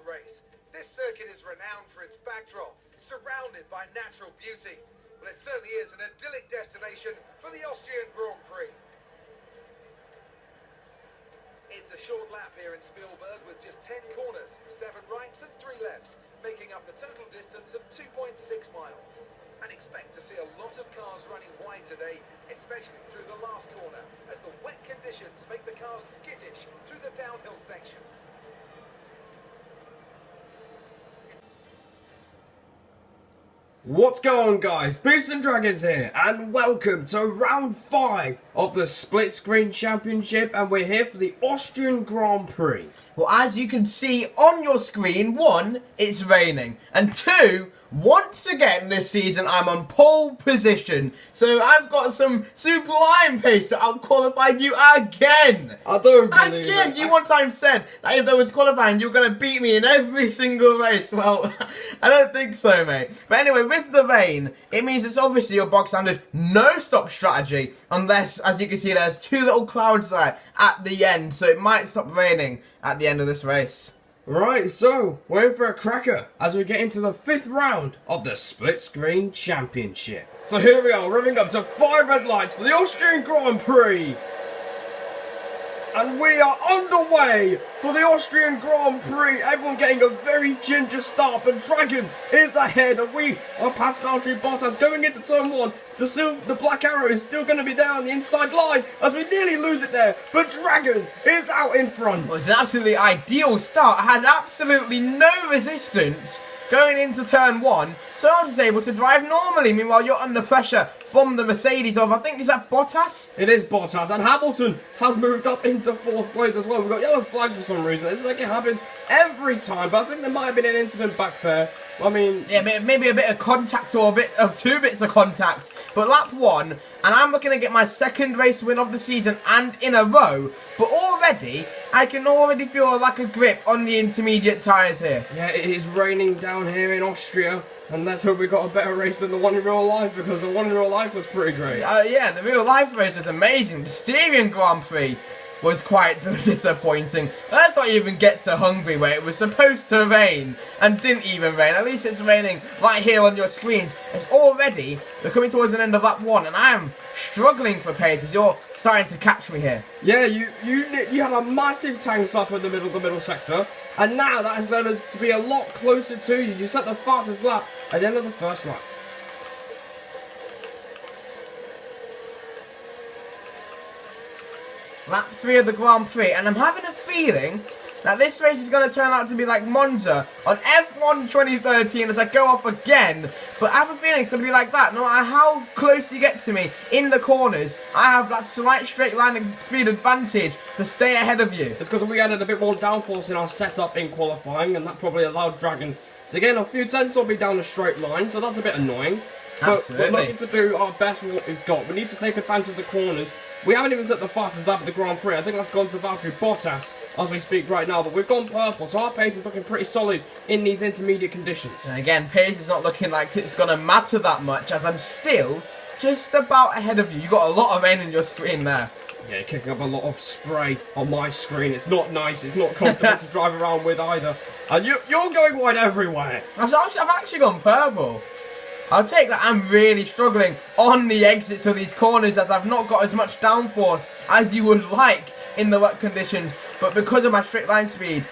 race. This circuit is renowned for its backdrop, surrounded by natural beauty. Well, it certainly is an idyllic destination for the Austrian Grand Prix. It's a short lap here in Spielberg with just 10 corners, 7 rights and 3 lefts, making up the total distance of 2.6 miles. And expect to see a lot of cars running wide today, especially through the last corner, as the wet conditions make the cars skittish through the downhill sections. What's going on, guys? Beasts and Dragons here, and welcome to round 5 of the Split Screen Championship, and we're here for the Austrian Grand Prix. Well, as you can see on your screen, 1, it's raining, and 2, once again this season I'm on pole position, so I've got some super iron pace to out-qualify you again! I don't believe Again! it. You one time said that if there was qualifying you were going to beat me in every single race. Well, I don't think so, mate. But anyway, with the rain, it means it's obviously your bog standard no-stop strategy, unless, as you can see, there's 2 little clouds there at the end, so it might stop raining at the end of this race. Right, so we're in for a cracker as we get into the 5th round of the Split Screen Championship. So here we are, revving up to 5 red lights for the Austrian Grand Prix. And we are underway for the Austrian Grand Prix. Everyone getting a very ginger start, but Dragons is ahead, and we are past Valtteri Bottas going into turn 1. The black arrow is still going to be there on the inside line as we nearly lose it there, but Dragons is out in front. Well, it's an absolutely ideal start. I had absolutely no resistance going into turn 1, so I was just able to drive normally. Meanwhile, you're under pressure from the Mercedes of, I think, is that Bottas? It is Bottas, and Hamilton has moved up into 4th place as well. We've got yellow flags for some reason. It's like it happens every time, but I think there might have been an incident back there. I mean, yeah, maybe a bit of contact or a bit of 2 bits of contact. But lap 1, and I'm looking to get my 2nd race win of the season and in a row. But already, I can already feel a lack of grip on the intermediate tyres here. Yeah, it is raining down here in Austria, and let's hope we got a better race than the one in real life, because the one in real life was pretty great. Yeah, the real life race was amazing. The Austrian Grand Prix was quite disappointing. Let's not even get to Hungary, where it was supposed to rain and didn't even rain. At least it's raining right here on your screens. It's already, we're coming towards an end of lap 1, and I am struggling for pace as you're starting to catch me here. Yeah, you had a massive tank slap in the middle sector, and now that has led us to be a lot closer to you. You set the fastest lap at the end of the 1st lap. Lap 3 of the Grand Prix, and I'm having a feeling that this race is going to turn out to be like Monza on F1 2013 as I go off again. But I have a feeling it's going to be like that. No matter how close you get to me in the corners, I have that slight straight line speed advantage to stay ahead of you. It's because we added a bit more downforce in our setup in qualifying, and that probably allowed Dragons to gain a few tenths or be down a straight line, so that's a bit annoying. Absolutely. But we're looking to do our best with what we've got. We need to take advantage of the corners. We haven't even set the fastest lap of the Grand Prix. I think that's gone to Valtteri Bottas as we speak right now, but we've gone purple, so our pace is looking pretty solid in these intermediate conditions. And again, pace is not looking like it's going to matter that much, as I'm still just about ahead of you. You've got a lot of rain in your screen there. Yeah, kicking up a lot of spray on my screen. It's not nice. It's not comfortable to drive around with either. And you're going wide everywhere. I've actually gone purple. I'll take that. I'm really struggling on the exits of these corners as I've not got as much downforce as you would like in the wet conditions. But because of my straight line speed,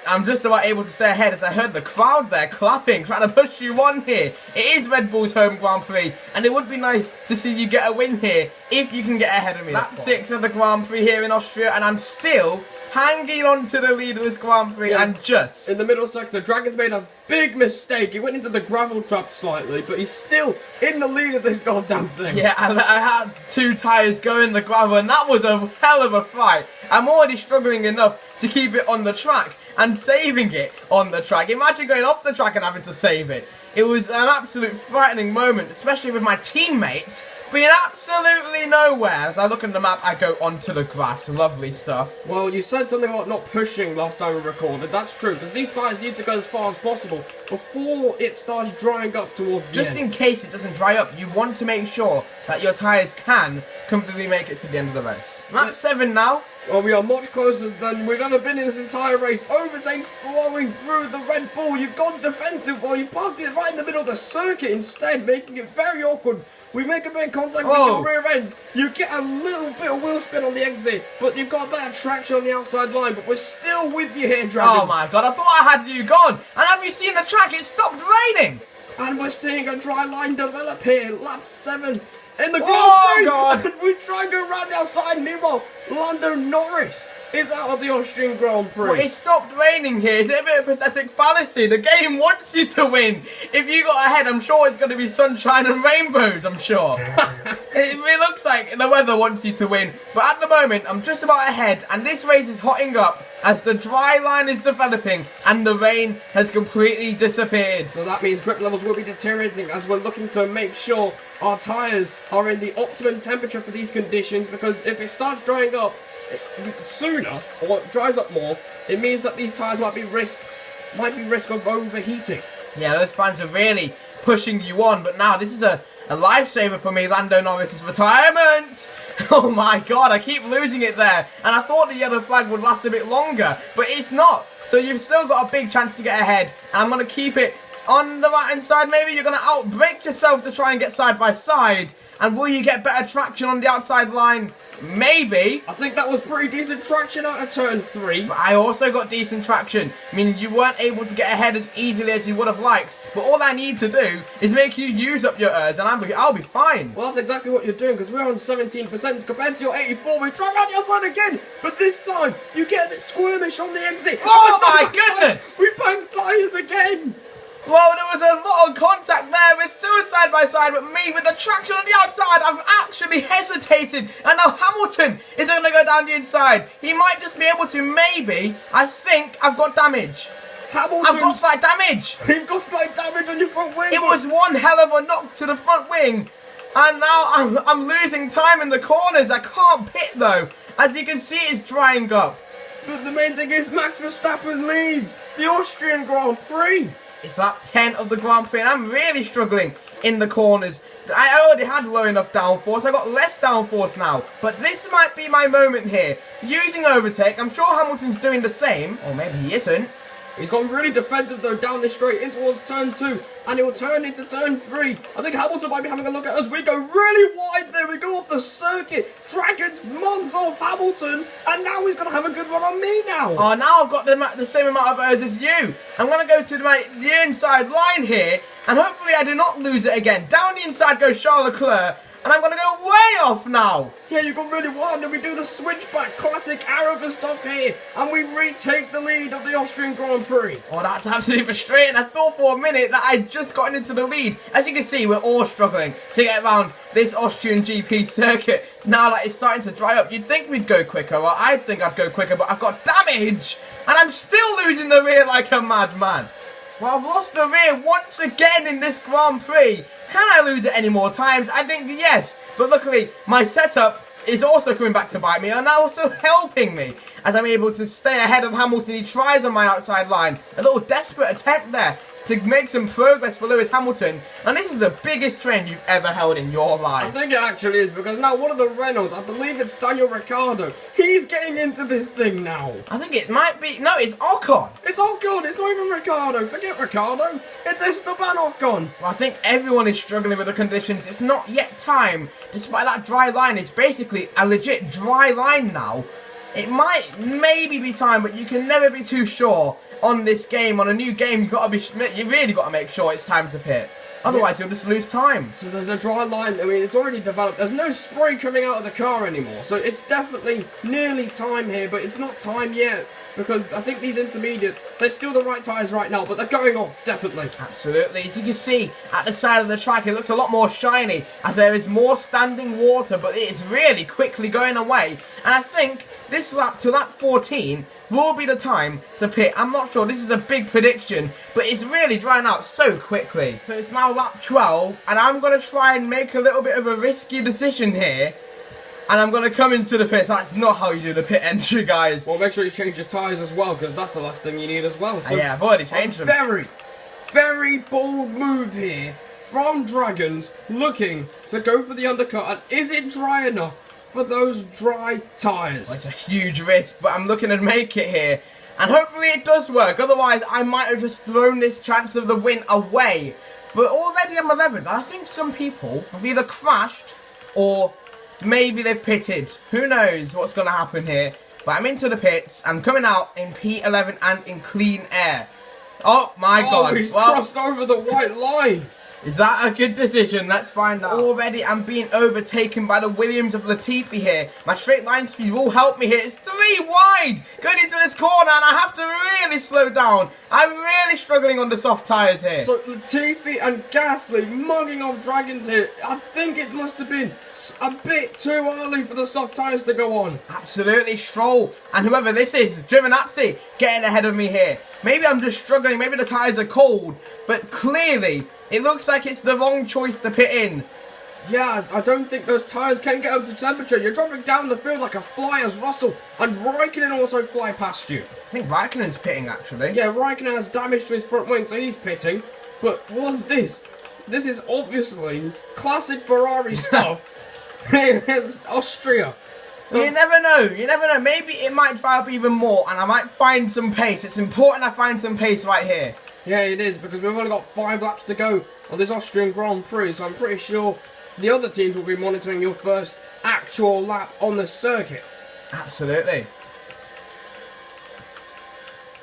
I'm just about able to stay ahead as I heard the crowd there clapping, trying to push you on here. It is Red Bull's home Grand Prix, and it would be nice to see you get a win here if you can get ahead of me. Lap 6 of the Grand Prix here in Austria, and I'm still hanging on to the lead of this Grand Prix, and just in the middle sector, Dragon's made a big mistake. He went into the gravel trap slightly, but he's still in the lead of this goddamn thing. Yeah, I had 2 tyres go in the gravel, and that was a hell of a fight. I'm already struggling enough to keep it on the track and saving it on the track. Imagine going off the track and having to save it. It was an absolute frightening moment, especially with my teammates been absolutely nowhere. As I look at the map, I go onto the grass. Lovely stuff. Well, you said something about not pushing last time we recorded. That's true, because these tyres need to go as far as possible before it starts drying up towards the Just end. in case it doesn't dry up, you want to make sure that your tyres can comfortably make it to the end of the race. Lap 7 now. Well, we are much closer than we've ever been in this entire race. Overtake flowing through the Red Bull. You've gone defensive while you've parked it right in the middle of the circuit instead, making it very awkward. We make a bit of contact with your rear end. You get a little bit of wheel spin on the exit, but you've got better traction on the outside line. But we're still with you here, Dragons. Oh my god, I thought I had you gone. And have you seen the track? It stopped raining. And we're seeing a dry line develop here. Lap 7 in the Grand Oh, Prix. God. And we try and go round the outside. Meanwhile, Lando Norris is out of the Austrian Grand Prix. Well, it stopped raining here. Is it a bit of a pathetic fallacy? The game wants you to win. If you got ahead, I'm sure it's going to be sunshine and rainbows, I'm sure. it looks like the weather wants you to win. But at the moment, I'm just about ahead. And this race is hotting up as the dry line is developing and the rain has completely disappeared. So that means grip levels will be deteriorating as we're looking to make sure our tyres are in the optimum temperature for these conditions, because if it starts drying up sooner or it dries up more, it means that these tyres might be risk of overheating. Yeah, those fans are really pushing you on, but now this is a lifesaver for me, Lando Norris's retirement. Oh my god, I keep losing it there, and I thought the yellow flag would last a bit longer, but it's not. So you've still got a big chance to get ahead, and I'm going to keep it on the right hand side. Maybe you're going to outbrake yourself to try and get side by side, and will you get better traction on the outside line? Maybe. I think that was pretty decent traction out of turn 3. But I also got decent traction, meaning you weren't able to get ahead as easily as you would have liked. But all I need to do is make you use up your ERS, and I'll be fine. Well, that's exactly what you're doing, because we're on 17% compared to your 84. We try around the outside again, but this time you get a bit squirmish on the exit. Oh my goodness! We banged tyres again. Well, there was a lot of contact there. We're still side by side, but me with the traction on the outside, I've actually hesitated. And now Hamilton is going to go down the inside. He might just be able to, maybe. I think I've got damage. Hamilton, I've got slight damage. You've got slight damage on your front wing. It was one hell of a knock to the front wing. And now I'm losing time in the corners. I can't pit though. As you can see, it's drying up. But the main thing is Max Verstappen leads the Austrian Grand Prix. It's lap 10 of the Grand Prix, and I'm really struggling in the corners. I already had low enough downforce. I got less downforce now. But this might be my moment here. Using overtake, I'm sure Hamilton's doing the same. Or maybe he isn't. He's gone really defensive though down this straight in towards turn 2, and it will turn into turn 3. I think Hamilton might be having a look at us. We go really wide there. We go off the circuit. Dragons months off Hamilton, and now he's going to have a good run on me now. Oh, now I've got the same amount of errors as you. I'm going to go to the inside line here, and hopefully I do not lose it again. Down the inside goes Charles Leclerc, and I'm going to go way off now. Yeah, you got really wide, and we do the switchback, classic Arabic stuff here, and we retake the lead of the Austrian Grand Prix. Oh, that's absolutely frustrating. I thought for a minute that I'd just gotten into the lead. As you can see, we're all struggling to get around this Austrian GP circuit. Now that it's starting to dry up, you'd think we'd go quicker. Well, I'd think I'd go quicker, but I've got damage, and I'm still losing the rear like a madman. Well, I've lost the rear once again in this Grand Prix. Can I lose it any more times? I think yes. But luckily, my setup is also coming back to bite me, and also helping me as I'm able to stay ahead of Hamilton. He tries on my outside line. A little desperate attempt there to make some progress for Lewis Hamilton. And this is the biggest trend you've ever held in your life. I think it actually is, because now one of the Renaults, I believe it's Daniel Ricciardo, he's getting into this thing now. I think it might be... No, it's Ocon. It's Ocon, it's not even Ricciardo. Forget Ricciardo. It's Esteban Ocon. Well, I think everyone is struggling with the conditions. It's not yet time. Despite that dry line, it's basically a legit dry line now. It might maybe be time, but you can never be too sure on this game. On a new game, you really got to make sure it's time to pit. Otherwise, you'll just lose time. So there's a dry line. I mean, it's already developed. There's no spray coming out of the car anymore. So it's definitely nearly time here, but it's not time yet. Because I think these intermediates, they're still the right tyres right now, but they're going off, definitely. Absolutely. As you can see, at the side of the track, it looks a lot more shiny, as there is more standing water, but it is really quickly going away. And I think this lap to lap 14 will be the time to pit. I'm not sure, this is a big prediction, but it's really drying out so quickly. So it's now lap 12, and I'm going to try and make a little bit of a risky decision here. And I'm going to come into the pits. That's not how you do the pit entry, guys. Well, make sure you change your tyres as well, because that's the last thing you need as well. So yeah, I've already changed them. Very bold move here from Dragons, looking to go for the undercut. And is it dry enough for those dry tyres? Well, it's a huge risk, but I'm looking to make it here. And hopefully it does work. Otherwise, I might have just thrown this chance of the win away. But already I'm 11th. I think some people have either crashed or maybe they've pitted. Who knows what's going to happen here. But I'm into the pits. I'm coming out in P11 and in clean air. Oh my god. He's crossed over the white line. Is that a good decision? Let's find out. Already I'm being overtaken by the Williams of Latifi here. My straight line speed will help me here. It's 3 wide going into this corner, and I have to really slow down. I'm really struggling on the soft tyres here. So Latifi and Gasly mugging off Dragons here. I think it must have been a bit too early for the soft tyres to go on. Absolutely, Stroll. And whoever this is, Giovinazzi, getting ahead of me here. Maybe I'm just struggling. Maybe the tyres are cold. But clearly, it looks like it's the wrong choice to pit in. Yeah, I don't think those tyres can get up to temperature. You're dropping down the field like a fly as Russell and Raikkonen also fly past you. I think Raikkonen's pitting, actually. Yeah, Raikkonen has damage to his front wing, so he's pitting. But what's this? This is obviously classic Ferrari stuff. Austria. You never know. You never know. Maybe it might dry up even more and I might find some pace. It's important I find some pace right here. Yeah, it is, because we've only got 5 laps to go on this Austrian Grand Prix, so I'm pretty sure the other teams will be monitoring your first actual lap on the circuit. Absolutely.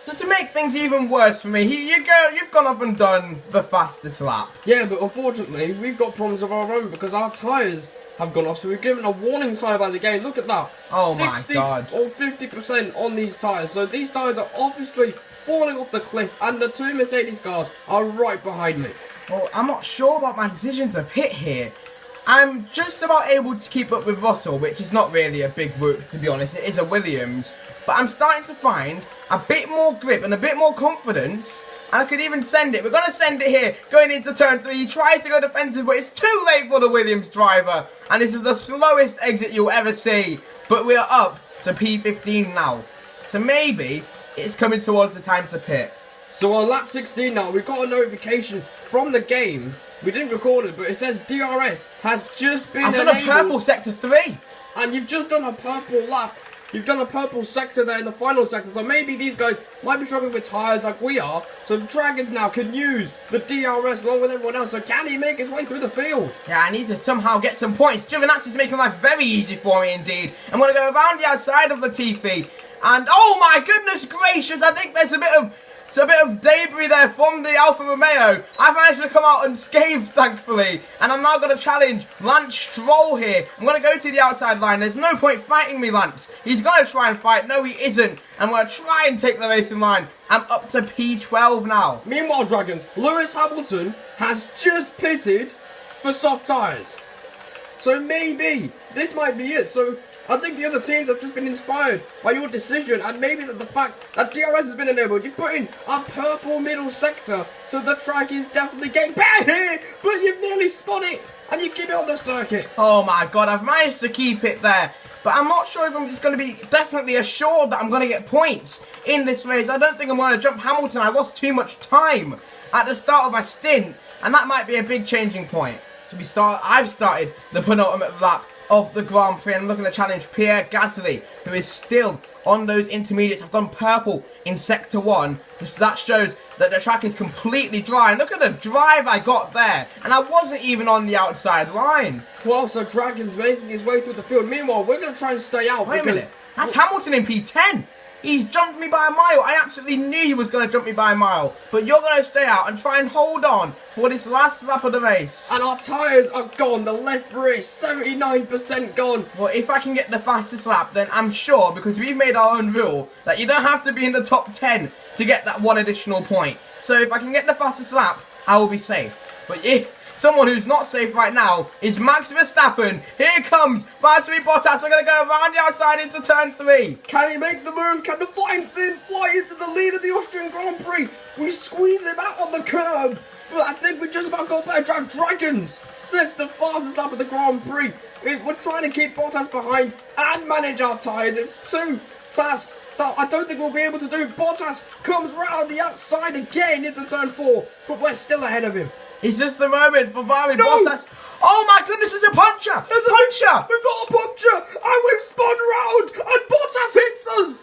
So to make things even worse for me, you've gone off and done the fastest lap. Yeah, but unfortunately, we've got problems of our own because our tyres have gone off, so we've given a warning sign by the game. Look at that. Oh my god. Or 50% on these tyres, so these tyres are obviously falling off the cliff, and the 2 Mercedes cars are right behind me. Well, I'm not sure about my decision to pit here. I'm just about able to keep up with Russell, which is not really a big whoop, to be honest. It is a Williams. But I'm starting to find a bit more grip and a bit more confidence. And I could even send it. We're going to send it here, going into turn 3. He tries to go defensive, but it's too late for the Williams driver. And this is the slowest exit you'll ever see. But we are up to P15 now. So maybe it's coming towards the time to pit. So on lap 16 now, we've got a notification from the game. We didn't record it, but it says DRS has just been enabled. I've done a purple sector 3. And you've just done a purple lap. You've done a purple sector there in the final sector. So maybe these guys might be struggling with tyres like we are. So the Dragons now can use the DRS along with everyone else. So can he make his way through the field? Yeah, I need to somehow get some points. Giovinazzi's making life very easy for me indeed. I'm going to go around the outside of Latifi. And oh my goodness gracious, I think there's a bit of debris there from the Alfa Romeo. I've managed to come out unscathed, thankfully. And I'm now going to challenge Lance Stroll here. I'm going to go to the outside line. There's no point fighting me, Lance. He's going to try and fight. No, he isn't. I'm going to try and take the racing line. I'm up to P12 now. Meanwhile, Dragons, Lewis Hamilton has just pitted for soft tyres. So maybe this might be it. So I think the other teams have just been inspired by your decision, and maybe the fact that DRS has been enabled. You put in a purple middle sector, so the track is definitely getting better here, but you've nearly spun it, and you keep it on the circuit. Oh my god, I've managed to keep it there. But I'm not sure if I'm just going to be definitely assured that I'm going to get points in this race. I don't think I'm going to jump Hamilton. I lost too much time at the start of my stint, and that might be a big changing point. So I've started the penultimate lap of the Grand Prix, and I'm looking to challenge Pierre Gasly, who is still on those intermediates. I've gone purple in Sector 1, so that shows that the track is completely dry. And look at the drive I got there, and I wasn't even on the outside line. Well, so Dragon's making his way through the field. Meanwhile, we're going to try and stay out. Wait a minute, that's Hamilton in P10. He's jumped me by a mile. I absolutely knew he was going to jump me by a mile. But you're going to stay out and try and hold on for this last lap of the race. And our tyres are gone. The left rear, 79% gone. Well, if I can get the fastest lap, then I'm sure, because we've made our own rule, that you don't have to be in the top 10 to get that one additional point. So if I can get the fastest lap, I will be safe. But someone who's not safe right now is Max Verstappen. Here comes Valtteri Bottas. They're going to go around the outside into turn 3. Can he make the move? Can the flying Finn fly into the lead of the Austrian Grand Prix? We squeeze him out on the curb. But I think we just about got better drive dragons since the fastest lap of the Grand Prix. We're trying to keep Bottas behind and manage our tyres. It's 2 tasks that I don't think we'll be able to do. Bottas comes round the outside again into turn 4, but we're still ahead of him. Is this the moment for Valtteri No! Bottas? Oh my goodness, it's a puncher! It's a puncher! We've got a puncture, and we've spun round, and Bottas hits us.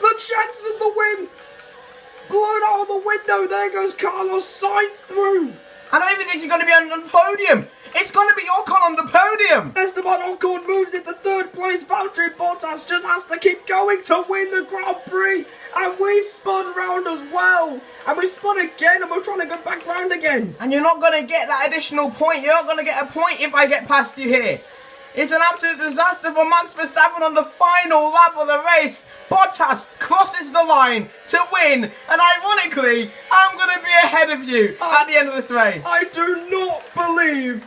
The chances of the win blown out of the window. There goes Carlos Sainz through. I don't even think you're going to be on the podium. It's going to be Ocon on the podium. Esteban Ocon moves into 3rd place. Valtteri Bottas just has to keep going to win the Grand Prix. And we've spun round as well. And we spun again, and we're trying to go back round again. And you're not going to get that additional point. You're not going to get a point if I get past you here. It's an absolute disaster for Max Verstappen on the final lap of the race. Bottas crosses the line to win, and ironically, I'm going to be ahead of you at the end of this race. I do not believe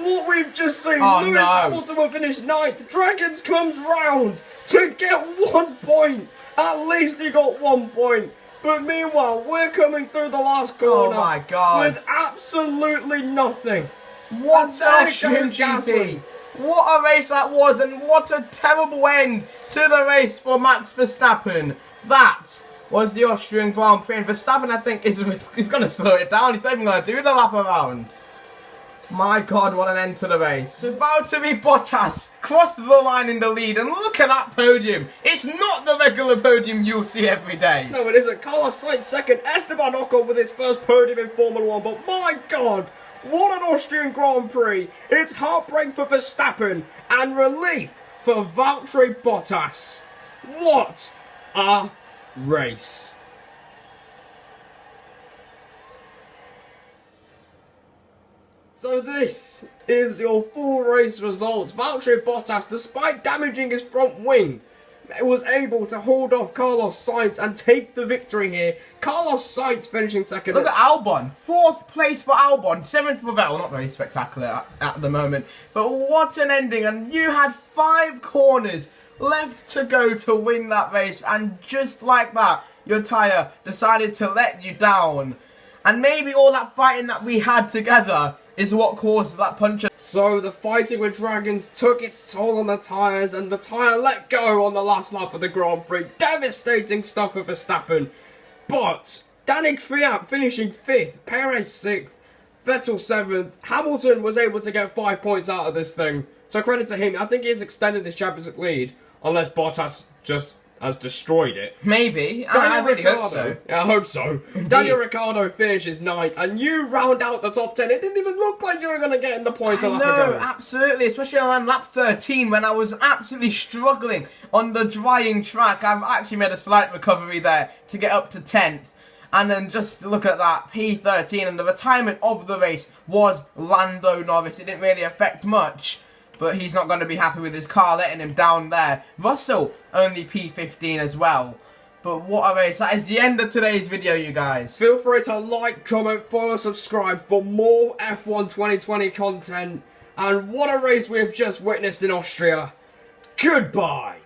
what we've just seen. Oh, Lewis no. Hamilton will finish 9th. Dragons comes round to get 1 point. At least he got 1 point. But meanwhile, we're coming through the last corner. Oh my God. With absolutely nothing. What And there a Austrian goes Gasly. GP. What a race that was, and what a terrible end to the race for Max Verstappen. That was the Austrian Grand Prix, and Verstappen, I think, is going to slow it down. He's not even going to do the lap around. My God, what an end to the race. Valtteri Bottas crossed the line in the lead, and look at that podium. It's not the regular podium you'll see every day. No, it isn't. Carlos Sainz 2nd. Esteban Ocon with his first podium in Formula 1. But my God, what an Austrian Grand Prix. It's heartbreak for Verstappen and relief for Valtteri Bottas. What a race. So this is your full race results. Valtteri Bottas, despite damaging his front wing, was able to hold off Carlos Sainz and take the victory here. Carlos Sainz finishing 2nd. Look at Albon. 4th place for Albon. 7th for Vettel. Not very spectacular at the moment. But what an ending. And you had 5 corners left to go to win that race. And just like that, your tyre decided to let you down. And maybe all that fighting that we had together is what caused that puncher. So the fighting with dragons took its toll on the tyres, and the tyre let go on the last lap of the Grand Prix. Devastating stuff for Verstappen. But Daniel Kvyat finishing 5th, Perez 6th, Vettel 7th. Hamilton was able to get 5 points out of this thing. So credit to him. I think he's extended his championship lead, unless Bottas just has destroyed it. Maybe. I really hope so. Yeah, I hope so. Daniel Ricciardo finishes 9th, and you round out the top 10. It didn't even look like you were going to get in the points a lap ago. No, absolutely. Especially on lap 13 when I was absolutely struggling on the drying track. I've actually made a slight recovery there to get up to 10th. And then just look at that, P13, and the retirement of the race was Lando Norris. It didn't really affect much, but he's not going to be happy with his car letting him down there. Russell, only P15 as well. But what a race. That is the end of today's video, you guys. Feel free to like, comment, follow, subscribe for more F1 2020 content. And what a race we have just witnessed in Austria. Goodbye.